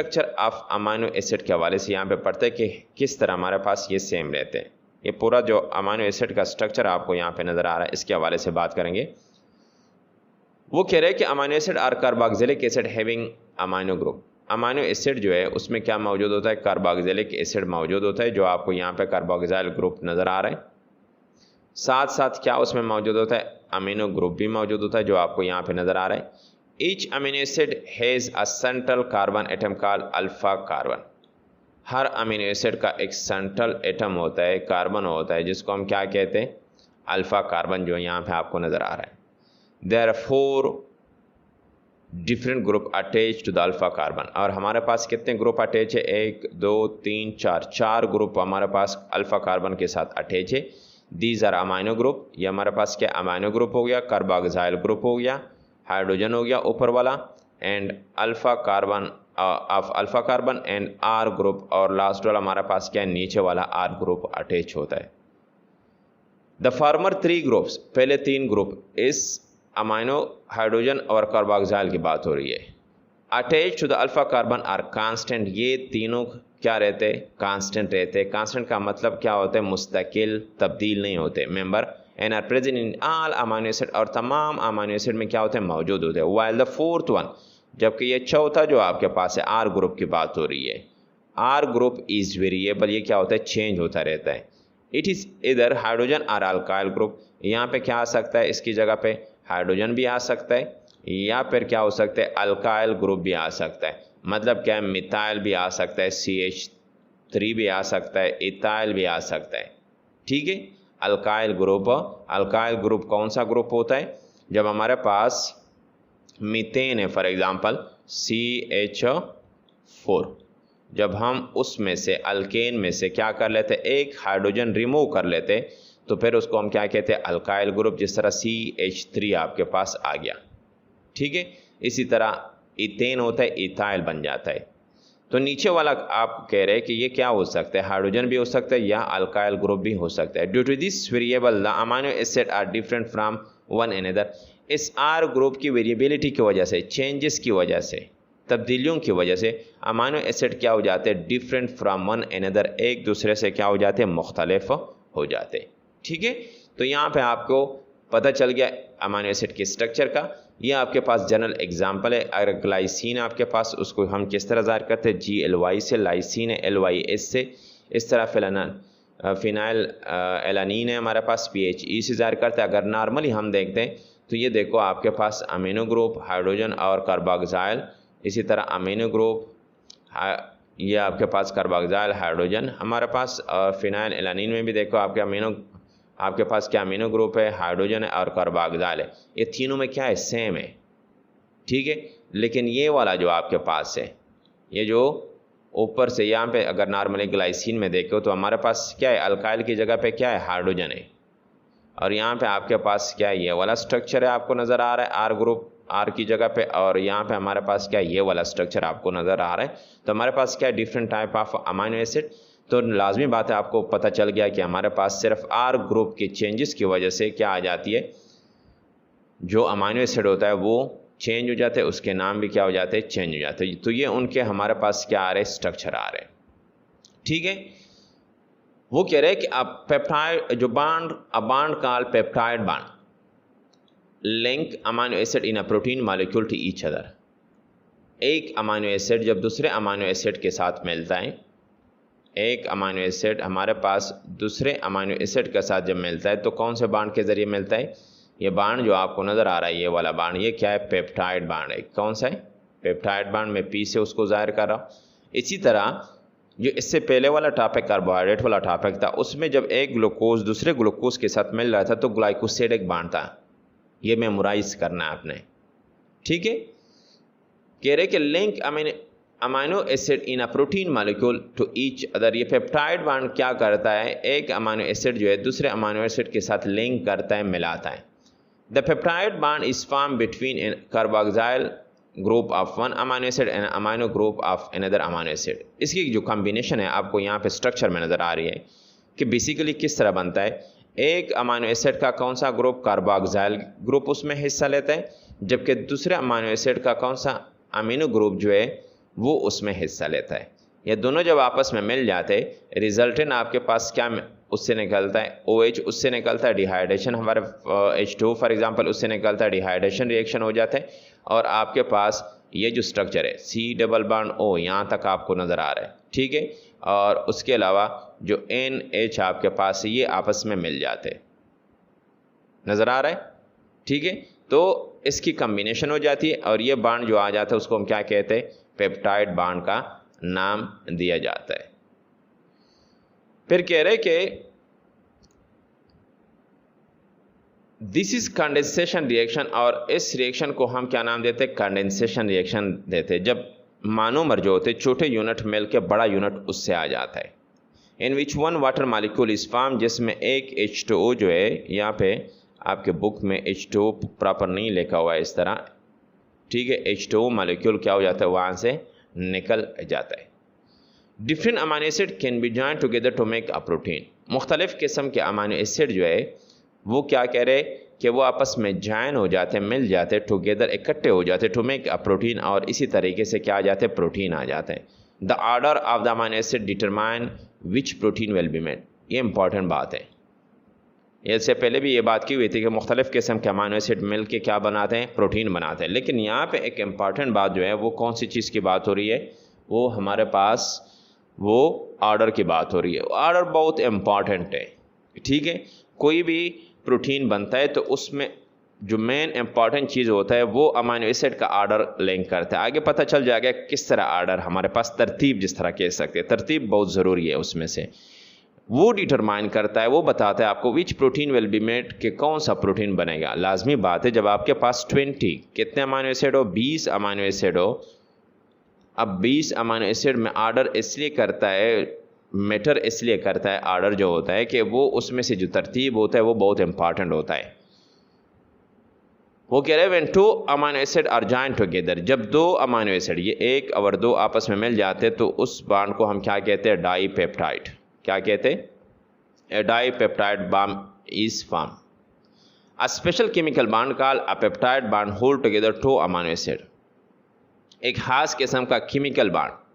Structure of amino acid के हवाले से यहाँ पे पढ़ते हैं कि किस तरह हमारे पास ये सेम रहते हैं। ये पूरा जो अमाइनो एसिड का स्ट्रक्चर आपको यहाँ पे नज़र आ रहा है, इसके हवाले से बात करेंगे। वो कह रहे हैं कि amino acid are carboxylic acid having amino group. Amino acid जो है उसमें क्या मौजूद होता है, कार्बोक्सिलिक एसिड मौजूद होता है, जो आपको यहाँ पे कार्बोक्सिल ग्रुप नज़र आ रहा है। साथ साथ क्या उसमें मौजूद होता है, अमीनो ग्रुप भी मौजूद होता है, जो आपको यहाँ पे नज़र आ रहा है। Each amino acid has a central carbon atom called alpha carbon. Her amino acid का एक सेंट्रल एटम होता है, कार्बन होता है, जिसको हम क्या कहते हैं, अल्फा कार्बन, जो यहाँ पे आपको नज़र आ रहा है। There are 4 different group attach to the alpha carbon. और हमारे पास कितने ग्रुप अटैच है, 1 2 3 4 ग्रुप हमारे पास अल्फा कार्बन के साथ अटैच है। These are amino group. ये हमारे पास क्या अमाइनो ग्रुप हो गया, कार्बोक्सिल ग्रुप हो गया, हाइड्रोजन हो गया ऊपर वाला, and alpha carbon of alpha carbon and R group, और लास्ट वाला हमारे पास क्या है, नीचे वाला आर ग्रुप अटैच होता है। द फॉर्मर 3 ग्रुप्स, पहले 3 ग्रुप, इस अमाइनो, हाइड्रोजन और कार्बोक्सिल की बात हो रही है। Attach to the alpha carbon are constant. ये तीनों क्या रहते हैं, कांस्टेंट रहते हैं। कांस्टेंट का मतलब क्या होता है, मुस्तकिल, तब्दील नहीं होते। Member and are present in all amino acid, और तमाम अमाइनो एसिड में क्या होते हैं, मौजूद होते हैं। वाइल द फोर्थ वन, जबकि ये चौथा जो आपके पास है, आर ग्रुप की बात हो रही है। आर ग्रुप इज वेरिएबल, ये क्या होता है, चेंज होता रहता है। इट इज इधर हाइड्रोजन और अल्काइल ग्रुप। यहाँ पे क्या आ सकता है, इसकी जगह पे हाइड्रोजन भी आ सकता है, या फिर क्या हो सकता है, अल्काइल ग्रुप भी आ सकता है। मतलब क्या है, मिथाइल भी आ सकता है, CH3 भी आ सकता है, इथाइल भी आ सकता है। ठीक है, अल्काइल ग्रुप कौन सा ग्रुप होता है, जब हमारे पास मीथेन है, फॉर एग्जांपल CH4, जब हम उसमें से अल्केन में से क्या कर लेते, एक हाइड्रोजन रिमूव कर लेते, तो फिर उसको हम क्या कहते हैं, अल्काइल ग्रुप। जिस तरह CH3 आपके पास आ गया। ठीक है, इसी तरह इथेन होता है, इथाइल बन जाता है। तो नीचे वाला आप कह रहे हैं कि ये क्या हो सकता है, हाइड्रोजन भी हो सकता है या अल्काइल ग्रुप भी हो सकता है। Due to this variable the amino acid are different from one another. इस आर ग्रुप की वेरिएबिलिटी की वजह से, चेंजेस की वजह से, तब्दीलियों की वजह से अमाइनो एसिड क्या हो जाते हैं, डिफरेंट फ्रॉम वन अनदर, एक दूसरे से क्या हो जाते हैं, मुख्तलिफ हो जाते हैं। ठीक है, तो यहाँ पे आपको पता चल गया अमाइनो एसिड के स्ट्रक्चर का। ये आपके पास जनरल एग्जांपल है। अगर ग्लाइसिन आपके पास, उसको हम किस तरह ज़ाहिर करते हैं, GLY से, लाइसिन है LYS से। इस तरह फिनाइल एलानीन है हमारे पास, PHE से ज़ाहिर करते हैं। अगर नॉर्मली हम देखते हैं तो ये देखो आपके पास अमीनो ग्रुप, हाइड्रोजन और कार्बोक्सिल, इसी तरह अमीनो ग्रुप, ये आपके पास कार्बोक्सिल, हाइड्रोजन हमारे पास। फिनाइल एलानीन में भी देखो आपके पास क्या अमीनो ग्रुप है, हाइड्रोजन है और कार्बोक्सिल है। ये तीनों में क्या है, सेम है। ठीक है, लेकिन ये वाला जो आपके पास है, ये जो ऊपर से यहाँ पे अगर नॉर्मली ग्लाइसिन में देखो तो हमारे पास क्या है, अल्काइल की जगह पे क्या है, हाइड्रोजन है। और यहाँ पे आपके पास क्या है, ये वाला स्ट्रक्चर है आपको नज़र आ रहा है, आर ग्रुप, आर की जगह पे। और यहाँ पे हमारे पास क्या है, ये वाला स्ट्रक्चर आपको नज़र आ रहा है। तो हमारे पास क्या है, different type of amino acid. तो लाजमी बात है, आपको पता चल गया कि हमारे पास सिर्फ आर ग्रुप के चेंजेस की वजह से क्या आ जाती है, जो अमाइनो एसिड होता है वो चेंज हो जाते हैं, उसके नाम भी क्या हो जाते हैं, चेंज हो जाते हैं। तो ये उनके हमारे पास क्या आ रहे हैं, स्ट्रक्चर आ रहे हैं। ठीक है, वो कह रहे हैं कि अब पेप्टाइड जो bond call peptide bond link amino acid in a protein molecule to each other. एक अमाइनो एसिड जब दूसरे अमाइनो एसिड के साथ मिलता है, एक अमाइनो एसिड हमारे पास दूसरे अमाइनो एसिड के साथ जब मिलता है तो कौन से बांड के ज़रिए मिलता है, ये बांड जो आपको नज़र आ रहा है, ये वाला बांड, ये क्या है, पेप्टाइड बांड है। कौन सा है, पेप्टाइड बांड। में P से उसको ज़ाहिर कर रहा हूँ। इसी तरह जो इससे पहले वाला टॉपिक कार्बोहाइड्रेट वाला टॉपिक था, उसमें जब एक ग्लूकोज दूसरे ग्लूकोज के साथ मिल रहा था तो ग्लाइकोसिडिक बांड था। ये मेमोराइज करना है आपने। ठीक है, कह रहे कि link amino acid in a protein molecule to each other. ये पेप्टाइड बांड क्या करता है, एक अमाइनो एसिड जो है दूसरे अमाइनो एसिड के साथ लिंक करता है, मिलाता है। The peptide bond is form between an carboxyl group of one amino acid and amino group of another amino acid. इसकी जो कॉम्बिनेशन है आपको यहाँ पे स्ट्रक्चर में नज़र आ रही है कि बेसिकली किस तरह बनता है। एक अमाइनो एसिड का कौन सा ग्रुप, कार्बोक्सिल ग्रुप उसमें हिस्सा लेता है, जबकि दूसरे अमाइनो एसिड का कौन सा अमीनो ग्रुप जो है वो उसमें हिस्सा लेता है। ये दोनों जब आपस में मिल जाते रिजल्टेंट आपके पास क्या उससे निकलता है, OH उससे निकलता है, डिहाइड्रेशन हमारे H2 फॉर एग्जांपल उससे निकलता है, डिहाइड्रेशन रिएक्शन हो जाता है और आपके पास ये जो स्ट्रक्चर है C डबल बॉन्ड O यहाँ तक आपको नज़र आ रहा है, ठीक है। और उसके अलावा जो NH आपके पास ये आपस में मिल जाते, नज़र आ रहा है, ठीक है। तो इसकी कम्बिनेशन हो जाती है और ये बॉन्ड जो आ जाता है उसको हम क्या कहते हैं, पेप्टाइड बॉन्ड का नाम दिया जाता है। फिर कह रहे कि दिस इज कंडेंसेशन रिएक्शन, और इस रिएक्शन को हम क्या नाम देते हैं, कंडेंसेशन रिएक्शन देते हैं। जब मोनोमर जो होते छोटे यूनिट मिल के बड़ा यूनिट उससे आ जाता है। In which one water molecule is form, जिसमें एक H2O जो है, यहाँ पे आपके बुक में H2O प्रॉपर नहीं लिखा हुआ है इस तरह, ठीक है। H2O मॉलिक्यूल क्या हो जाता है, वहाँ से निकल जाता है। Different amino acid can be join together to make a protein, मुख्तलिफ किस्म के अमाइनो एसिड जो है वो क्या कह रहे कि वो आपस में जॉइन हो जाते हैं, मिल जाते हैं, टुगेदर इकट्ठे हो जाते हैं टू मेक अ प्रोटीन, और इसी तरीके से क्या आ जाते हैं, प्रोटीन आ जाते हैं। The order of the amino acid determine which protein will be made, ये इंपॉर्टेंट बात है। इससे पहले भी ये बात की हुई थी कि मुख्तलिफ किस्म के अमाइनो एसिड मिल के क्या बनाते हैं, प्रोटीन बनाते हैं। लेकिन यहाँ पे एक इम्पॉर्टेंट बात जो है वो कौन सी चीज़ की बात हो रही है, वो हमारे पास वो ऑर्डर की बात हो रही है। ऑर्डर बहुत इम्पॉर्टेंट है, ठीक है। कोई भी प्रोटीन बनता है तो उसमें जो मेन इंपॉर्टेंट चीज़ होता है वो अमाइनो एसिड का ऑर्डर लिंक करता है। आगे पता चल जाएगा किस तरह ऑर्डर हमारे पास, तरतीब जिस तरह कह सकते हैं, तरतीब बहुत ज़रूरी है। उसमें से वो डिटरमाइन करता है, वो बताता है आपको विच प्रोटीन विल बी मेड, कि कौन सा प्रोटीन बनेगा। लाजमी बात है जब आपके पास 20 कितने अमाइनो एसिड हो, 20 अमाइनो एसिड हो। अब 20 अमाइनो एसिड में ऑर्डर इसलिए करता है, मैटर इसलिए करता है ऑर्डर जो होता है कि वो उसमें से जो तरतीब होता है वो बहुत इंपॉर्टेंट होता है। वो कह रहे हैं when two amino acid are join together, जब दो अमाइनो एसिड ये एक और दो आपस में मिल जाते तो उस बॉन्ड को हम क्या कहते हैं, डाईपेप्टाइड। क्या कहते हैं, a dipeptide bond is form. A special chemical bond called a peptide bond hold together two amino acid, एक खास किस्म का केमिकल बॉन्ड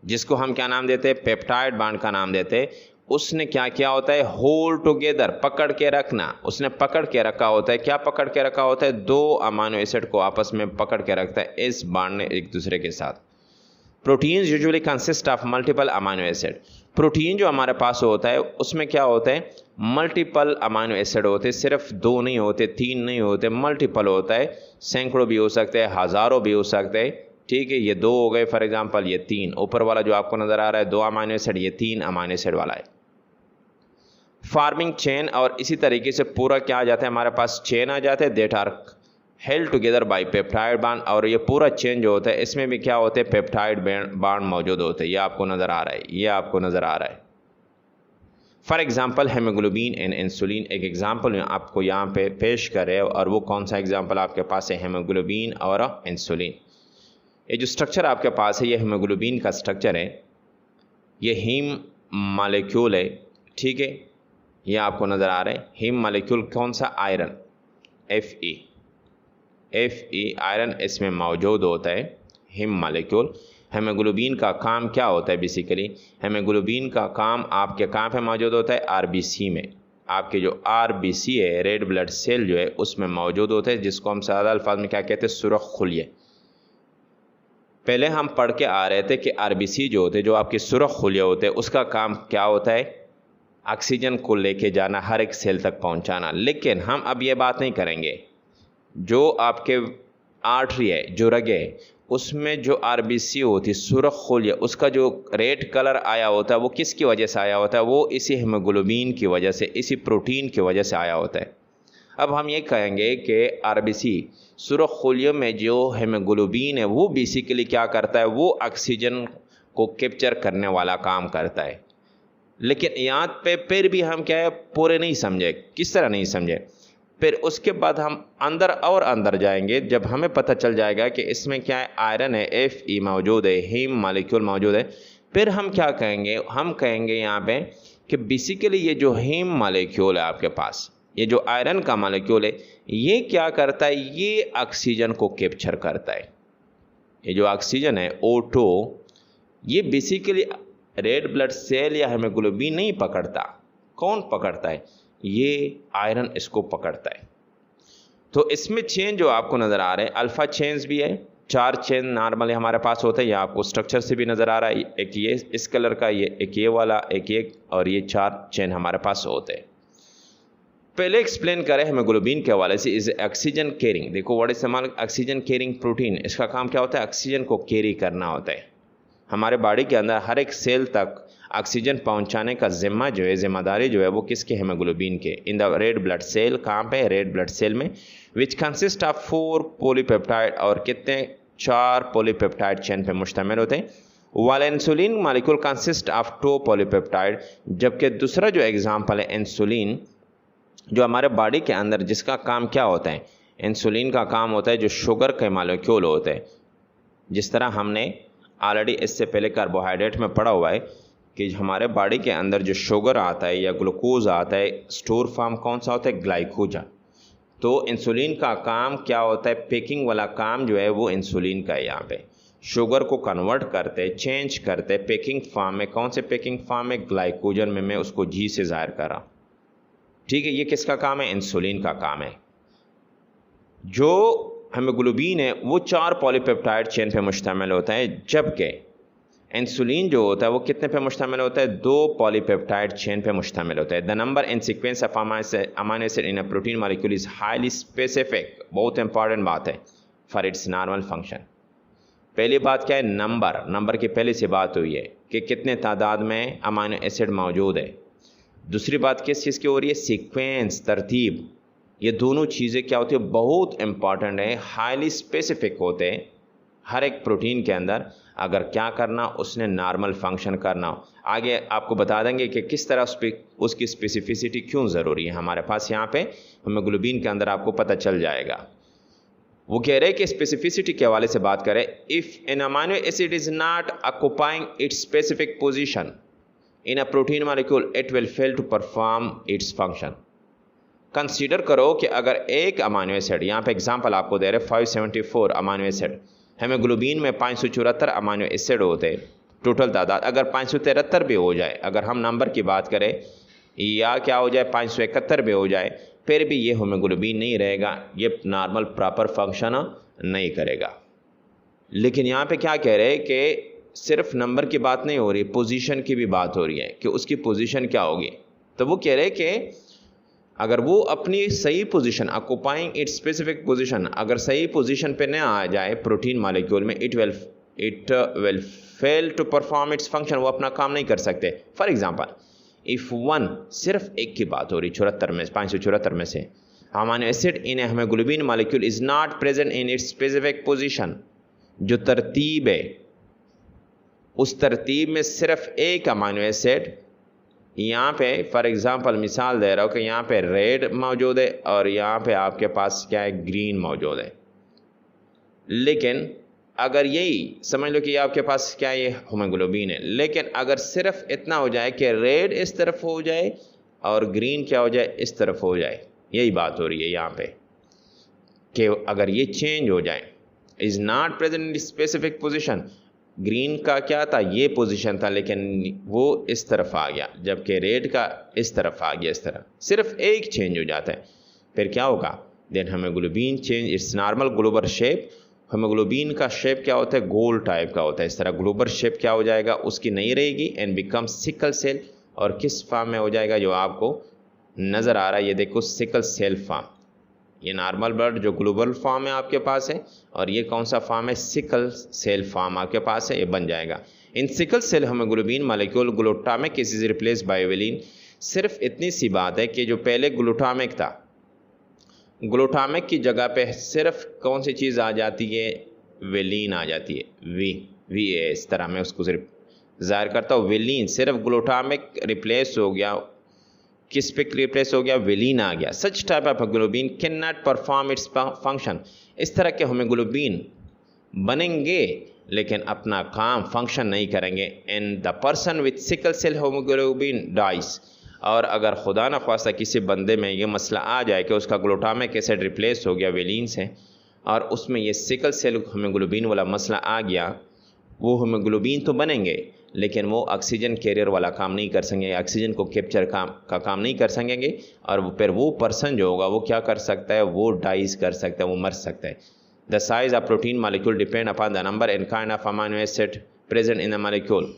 जिसको हम क्या नाम देते हैं, पेप्टाइड बॉन्ड का नाम देते हैं। उसने क्या किया होता है, होल्ड टुगेदर, पकड़ के रखना। उसने पकड़ के रखा होता है। क्या पकड़ के रखा होता है, दो अमाइनो एसिड को आपस में पकड़ के रखता है इस बॉन्ड ने एक दूसरे के साथ। Proteins usually consist of multiple amino acid, protein जो हमारे पास होता है उसमें क्या होता है, मल्टीपल अमाइनो एसिड होते हैं। सिर्फ दो नहीं होते, तीन नहीं होते, मल्टीपल होता है। सैकड़ों भी हो सकते हैं, हज़ारों भी हो सकते हैं, ठीक है। ये दो हो गए फॉर एग्जांपल, ये तीन, ऊपर वाला जो आपको नज़र आ रहा है दो अमाइनो एसिड, ये तीन अमाइनो एसिड वाला है। फार्मिंग चेन, और इसी तरीके से पूरा क्या आ जाता है, हमारे पास चेन आ जाते हैं that are held together by peptide bond. और ये पूरा चेन जो होता है इसमें भी क्या होते हैं, पेप्टाइड बॉन्ड मौजूद होते हैं। ये आपको नज़र आ रहा है, ये आपको नज़र आ रहा है। For example haemoglobin and insulin, एक एग्जाम्पल आपको यहाँ पे पेश करे, और वो कौन सा एग्जाम्पल आपके पास है, हेमोग्लोबिन और इंसुलिन। ये जो स्ट्रक्चर आपके पास है ये हेमोग्लोबिन का स्ट्रक्चर है, ये हीम मॉलिक्यूल है, ठीक है। ये आपको नज़र आ रहा है हीम मॉलिक्यूल कौन सा, आयरन, Fe आयरन इसमें मौजूद होता है, हीम मॉलिक्यूल। हेमोग्लोबिन का काम क्या होता है, बेसिकली हेमोग्लोबिन का काम आपके कहाँ पे मौजूद होता है, RBC में। आपके जो RBC है, रेड ब्लड सेल जो है उसमें मौजूद होता है, जिसको हम सादा अल्फाज में क्या कहते हैं, सुरख खुलिये। पहले हम पढ़ के आ रहे थे कि RBC जो होते हैं, जो आपके सुरख खुलिये होते हैं, उसका काम क्या होता है, ऑक्सीजन को लेके जाना, हर एक सेल तक पहुंचाना। लेकिन हम अब ये बात नहीं करेंगे, जो आपके आर्टरी है, जो रगे है, उसमें जो RBC होती है, सुरख खुलिये, उसका जो रेड कलर आया होता है वो किसकी वजह से आया होता है, वो इसी हेमोग्लोबिन की वजह से, इसी प्रोटीन की वजह से आया होता है। अब हम ये कहेंगे कि RBC सुरख खुलियों में जो हेमोग्लोबिन है वो बेसिकली क्या करता है, वो ऑक्सीजन को कैप्चर करने वाला काम करता है। लेकिन यहाँ पे फिर भी हम क्या है, पूरे नहीं समझे। किस तरह नहीं समझे, फिर उसके बाद हम अंदर और अंदर जाएंगे, जब हमें पता चल जाएगा कि इसमें क्या है, आयरन है, Fe मौजूद है, हीम मॉलिक्यूल मौजूद है। फिर हम क्या कहेंगे, हम कहेंगे यहाँ पे कि बेसिकली ये जो हीम मॉलिक्यूल है आपके पास, ये जो आयरन का मॉलिक्यूल है, ये क्या करता है, ये ऑक्सीजन को कैप्चर करता है। ये जो ऑक्सीजन है O2, ये बेसिकली रेड ब्लड सेल या हेमोग्लोबिन नहीं पकड़ता। कौन पकड़ता है? ये आयरन इसको पकड़ता है। तो इसमें चेन जो आपको नज़र आ रहे हैं, अल्फ़ा चेन्स भी है, 4 चेन नॉर्मली हमारे पास होते हैं। ये आपको स्ट्रक्चर से भी नज़र आ रहा है, एक ये इस कलर का, ये एक ये वाला, एक ये, और ये 4 चेन हमारे पास होते हैं। पहले एक्सप्लेन करें हेमोग्लोबिन के हवाले से, इज ऑक्सीजन कैरिंग। देखो what is oxygen carrying protein. इसका काम क्या होता है? ऑक्सीजन को कैरी करना होता है। हमारे बॉडी के अंदर हर एक सेल तक ऑक्सीजन पहुंचाने का जिम्मा जो है, जिम्मेदारी जो है, वो किसके? हेमोग्लोबिन के। In the red blood cell, कहाँ पे? रेड ब्लड सेल में, विच कंसिस्ट ऑफ 4 पॉलीपेप्टाइड, और कितने? 4 पॉलीपेप्टाइड चेन पे मुश्तमिल होते हैं। वाल insulin molecule consist of 2 polypeptide, जबकि दूसरा जो एग्जाम्पल है इंसुलिन, जो हमारे बॉडी के अंदर जिसका काम क्या होता है? इंसुलिन का काम होता है जो शुगर के मॉलिक्यूल होते हैं। जिस तरह हमने ऑलरेडी इससे पहले कार्बोहाइड्रेट में पढ़ा हुआ है कि हमारे बॉडी के अंदर जो शुगर आता है या ग्लूकोज आता है, स्टोर फॉर्म कौन सा होता है? ग्लाइकोजन। तो इंसुलिन का काम क्या होता है? पैकिंग वाला काम जो है वो इंसुलिन का है। यहाँ पे शुगर को कन्वर्ट करते, चेंज करते पैकिंग फॉर्म में। कौन से पैकिंग फॉर्म में? ग्लाइकोजन में। मैं उसको जी से जाहिर कर रहा हूँ, ठीक है। ये किसका काम है? इंसुलिन का काम है। जो हेमोग्लोबिन है वो 4 पॉलीपेप्टाइड चेन पे मुश्तमिल होता है, जबकि इंसुलिन जो होता है वो कितने पे मुश्तमिल होता है? 2 पॉलीपेप्टाइड चेन पे मुश्तमिल होता है। The number and sequence of amino acid in a protein molecule is highly specific. बहुत इंपॉर्टेंट बात है फॉर इट्स नॉर्मल फंक्शन। पहली बात क्या है? नंबर की पहले से बात हुई है कि कितने तादाद में अमाइनो एसिड मौजूद है। दूसरी बात किस चीज़ की हो रही है? सीक्वेंस, तरतीब। ये दोनों चीज़ें क्या होती है? बहुत इंपॉर्टेंट है, हाईली स्पेसिफिक होते हैं। हर एक प्रोटीन के अंदर अगर क्या करना, उसने नॉर्मल फंक्शन करना हो। आगे आपको बता देंगे कि किस तरह उसकी स्पेसिफिसिटी क्यों ज़रूरी है हमारे पास। यहाँ पे हेमोग्लोबिन के अंदर आपको पता चल जाएगा। वो कह रहे हैं कि स्पेसिफिसिटी के हवाले से बात करें, if an amino acid is not occupying its specific position in a protein molecule, it will fail to perform its function. Consider करो कि अगर एक अमाइनो एसिड, यहाँ पे एग्जांपल आपको दे रहे 574 अमाइनो एसिड, हेमोग्लोबिन में 574 अमाइनो एसिड होते टोटल तादाद। अगर 573 भी हो जाए, अगर हम नंबर की बात करें, या क्या हो जाए 571 भी हो जाए, फिर भी ये हेमोग्लोबिन नहीं रहेगा, ये नॉर्मल प्रॉपर फंक्शन नहीं करेगा। लेकिन यहाँ पे क्या कह रहे हैं कि सिर्फ नंबर की बात नहीं हो रही, पोजीशन की भी बात हो रही है कि उसकी पोजीशन क्या होगी। तो वो कह रहे हैं कि अगर वो अपनी सही position, occupying its specific position, अगर सही पोजीशन पे न आ जाए प्रोटीन मॉलिक्यूल में, it will fail to perform its function. वो अपना काम नहीं कर सकते। फॉर एग्जांपल, इफ़ 1, सिर्फ एक की बात हो रही 74 में, 574 में से, amino acid in haemoglobin molecule is not present in its specific position, जो तरतीब है उस तरतीब में सिर्फ एक अमाइनो एसिड, यहाँ पे फॉर एग्जांपल मिसाल दे रहा हूँ कि यहाँ पे रेड मौजूद है और यहाँ पे आपके पास क्या है? ग्रीन मौजूद है। लेकिन अगर यही समझ लो कि आपके पास क्या है? ये हेमोग्लोबिन है। लेकिन अगर सिर्फ इतना हो जाए कि रेड इस तरफ हो जाए और ग्रीन क्या हो जाए? इस तरफ हो जाए, यही बात हो रही है यहाँ पे कि अगर ये चेंज हो जाए, is not present in specific position. Green का क्या था? ये पोजीशन था, लेकिन वो इस तरफ आ गया, जबकि रेड का इस तरफ आ गया। इस तरह सिर्फ एक चेंज हो जाता है, फिर क्या होगा? Then haemoglobin change its normal global shape. Haemoglobin का शेप क्या होता है? गोल टाइप का होता है। इस तरह ग्लोबल शेप क्या हो जाएगा? उसकी नहीं रहेगी, एंड बिकम सिकल सेल। और किस फॉर्म में हो जाएगा? जो आपको नज़र आ रहा है, ये देखो सिकल सेल फॉर्म। ये नॉर्मल ब्लड जो ग्लोबल फॉर्म है आपके पास है, और ये कौन सा फॉर्म है? सिकल सेल फॉर्म आपके पास है, ये बन जाएगा। In sickle cell haemoglobin molecule glutamic is replace by valine. सिर्फ इतनी सी बात है कि जो पहले ग्लूटामिक था, ग्लूटामिक की जगह पे सिर्फ कौन सी चीज़ आ जाती है? वेलिन आ जाती है। वी ए, इस तरह मैं उसको सिर्फ जाहिर करता हूँ। वेलिन, सिर्फ ग्लूटामिक रिप्लेस हो गया, किस पे रिप्लेस हो गया? वेलिन आ गया। Such type of haemoglobin can not perform its function. इस तरह के हेमोग्लोबिन बनेंगे लेकिन अपना काम फंक्शन नहीं करेंगे। And the person with sickle cell haemoglobin dies. और अगर खुदा न ख्वास्ता किसी बंदे में ये मसला आ जाए कि उसका ग्लूटामिक एसिड रिप्लेस हो गया वेलिन से, और उसमें ये सिकल सेल हीमोग्लोबिन वाला मसला आ गया, वो हीमोग्लोबिन तो बनेंगे लेकिन वो ऑक्सीजन कैरियर वाला काम नहीं कर सकेंगे, ऑक्सीजन को कैप्चर का काम नहीं कर सकेंगे, और फिर वो पर्सन जो होगा वो क्या कर सकता है, वो डाइज कर सकता है, वो मर सकता है। The size of protein molecule depend upon the number and kind of amino acid present in the molecule.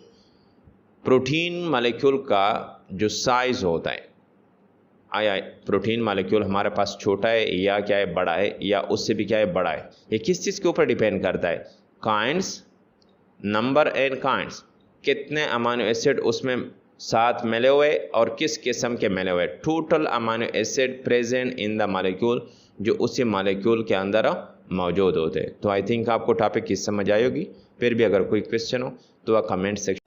Protein molecule का जो साइज होता है, आया प्रोटीन मॉलिक्यूल हमारे पास छोटा है या क्या है, बड़ा है, या उससे भी क्या है, बड़ा है, ये किस चीज़ के ऊपर डिपेंड करता है, काइंड्स, नंबर एंड काइंड्स, कितने अमाइनो एसिड उसमें साथ मिले हुए और किस किस्म के मिले हुए, total amino acid present in the molecule जो उसी मॉलिक्यूल के अंदर मौजूद होते हैं। तो आई थिंक आपको टॉपिक की समझ आई होगी। फिर भी अगर कोई क्वेश्चन हो तो वह कमेंट सेक्शन